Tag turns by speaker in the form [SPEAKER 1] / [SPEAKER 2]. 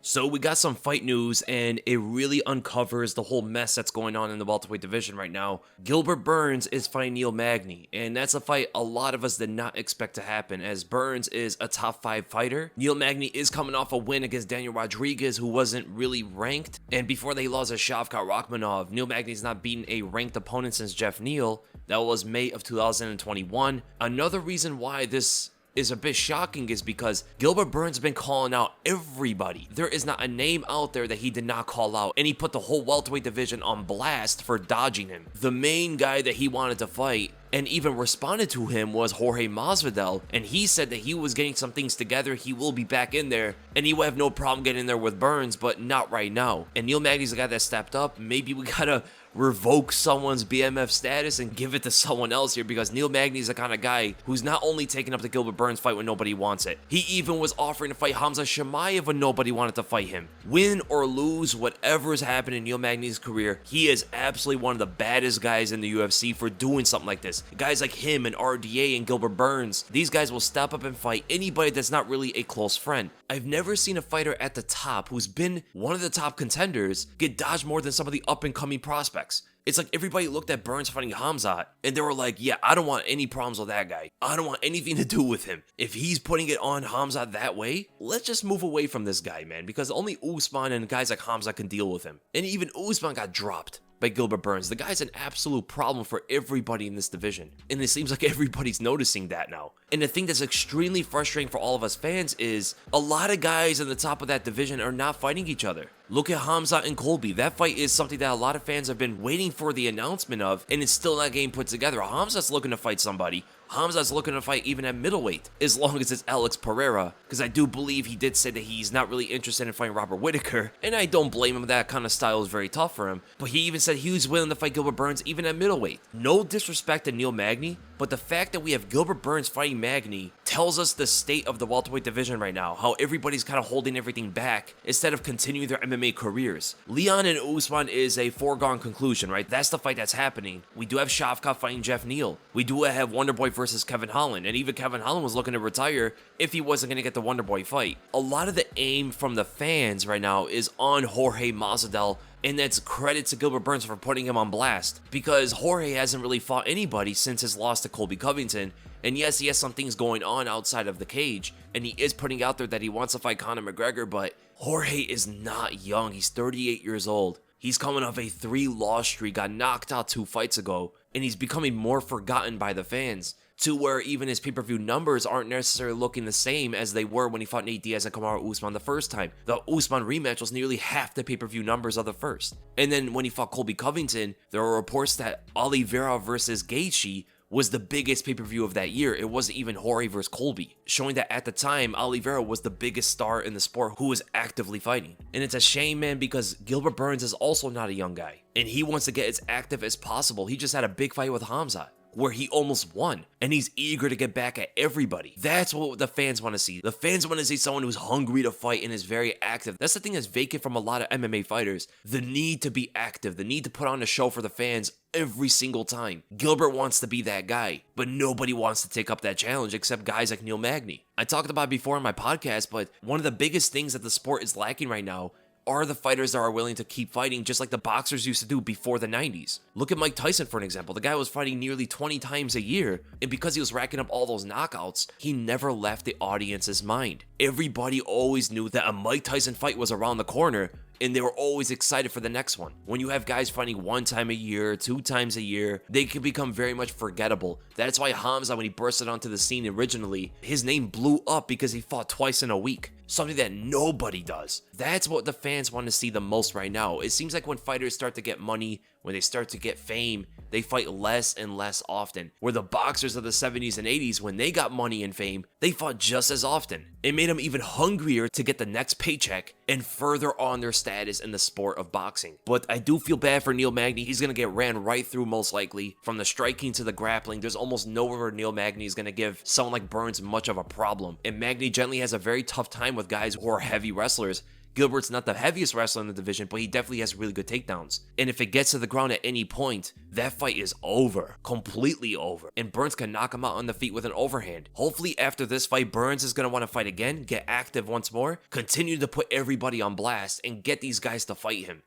[SPEAKER 1] So we got some fight news, and it really uncovers the whole mess that's going on in the welterweight division right now. Gilbert Burns is fighting Neil Magny, and that's a fight a lot of us did not expect to happen, as Burns is a top 5 fighter. Neil Magny is coming off a win against Daniel Rodriguez, who wasn't really ranked, and before they lost to Shavkat Rakhmonov, Neil Magny's not beaten a ranked opponent since Jeff Neal. That was May of 2021. Another reason why this is a bit shocking is because Gilbert Burns has been calling out everybody. There is not a name out there that he did not call out, and he put the whole welterweight division on blast for dodging him. The main guy that he wanted to fight and even responded to him was Jorge Masvidal, and he said that he was getting some things together, he will be back in there, and he will have no problem getting in there with Burns, but not right now. And Neil Magny's the guy that stepped up. Maybe we gotta revoke someone's BMF status and give it to someone else here, because Neil Magny's the kind of guy who's not only taking up the Gilbert Burns fight when nobody wants it, he even was offering to fight Hamza Chimaev when nobody wanted to fight him. Win or lose, whatever is happening in Neil Magny's career, he is absolutely one of the baddest guys in the UFC for doing something like this. Guys like him and RDA and Gilbert Burns, these guys will step up and fight anybody that's not really a close friend. I've never seen a fighter at the top who's been one of the top contenders get dodged more than some of the up and coming prospects. It's like everybody looked at Burns fighting Hamzat, and they were like, yeah, I don't want any problems with that guy. I don't want anything to do with him. If he's putting it on Hamzat that way, let's just move away from this guy, man, because only Usman and guys like Hamzat can deal with him. And even Usman got dropped by Gilbert Burns. The guy's an absolute problem for everybody in this division, and it seems like everybody's noticing that now. And the thing that's extremely frustrating for all of us fans is a lot of guys in the top of that division are not fighting each other. Look at Hamzat and Colby. That fight is something that a lot of fans have been waiting for the announcement of, and it's still not getting put together. Hamzat's looking to fight somebody. Hamzat's looking to fight even at middleweight, as long as it's Alex Pereira, because I do believe he did say that he's not really interested in fighting Robert Whittaker, and I don't blame him. That kind of style is very tough for him, but he even said he was willing to fight Gilbert Burns even at middleweight. No disrespect to Neil Magny, but the fact that we have Gilbert Burns fighting Magny tells us the state of the welterweight division right now, how everybody's kind of holding everything back instead of continuing their MMA careers. Leon and Usman is a foregone conclusion, right? That's the fight that's happening. We do have Shavkat fighting Jeff Neal. We do have Wonderboy versus Kevin Holland, and even Kevin Holland was looking to retire if he wasn't going to get the Wonderboy fight. A lot of the aim from the fans right now is on Jorge Masvidal, and that's credit to Gilbert Burns for putting him on blast, because Jorge hasn't really fought anybody since his loss to Colby Covington. And yes, he has some things going on outside of the cage, and he is putting out there that he wants to fight Conor McGregor, but Jorge is not young. He's 38 years old. He's coming off a 3-loss streak, got knocked out 2 fights ago, and he's becoming more forgotten by the fans, to where even his pay-per-view numbers aren't necessarily looking the same as they were when he fought Nate Diaz and Kamaru Usman the first time. The Usman rematch was nearly half the pay-per-view numbers of the first. And then when he fought Colby Covington, there were reports that Oliveira versus Gaethje was the biggest pay-per-view of that year. It wasn't even Jorge versus Colby, showing that at the time, Oliveira was the biggest star in the sport who was actively fighting. And it's a shame, man, because Gilbert Burns is also not a young guy, and he wants to get as active as possible. He just had a big fight with Hamzat, where he almost won, and he's eager to get back at everybody. That's what the fans want to see. The fans want to see someone who's hungry to fight and is very active. That's the thing that's vacant from a lot of MMA fighters. The need to be active, the need to put on a show for the fans every single time. Gilbert wants to be that guy, but nobody wants to take up that challenge except guys like Neil Magny. I talked about it before in my podcast, but one of the biggest things that the sport is lacking right now are the fighters that are willing to keep fighting, just like the boxers used to do before the 90s. Look at Mike Tyson for an example. The guy was fighting nearly 20 times a year, and because he was racking up all those knockouts, he never left the audience's mind. Everybody always knew that a Mike Tyson fight was around the corner, and they were always excited for the next one. When you have guys fighting 1 time a year, 2 times a year, they can become very much forgettable. That's why Hamza, when he bursted onto the scene originally, his name blew up because he fought twice in a week. Something that nobody does. That's what the fans want to see the most right now. It seems like when fighters start to get money, when they start to get fame, they fight less and less often. Where the boxers of the 70s and 80s, when they got money and fame, they fought just as often. It made them even hungrier to get the next paycheck and further on their status in the sport of boxing. But I do feel bad for Neil Magny. He's going to get ran right through most likely. From the striking to the grappling, there's almost nowhere where Neil Magny is going to give someone like Burns much of a problem. And Magny generally has a very tough time with guys who are heavy wrestlers, Gilbert's not the heaviest wrestler in the division, but he definitely has really good takedowns. And if it gets to the ground at any point, that fight is over. Completely over. And Burns can knock him out on the feet with an overhand. Hopefully after this fight, Burns is going to want to fight again, get active once more, continue to put everybody on blast, and get these guys to fight him.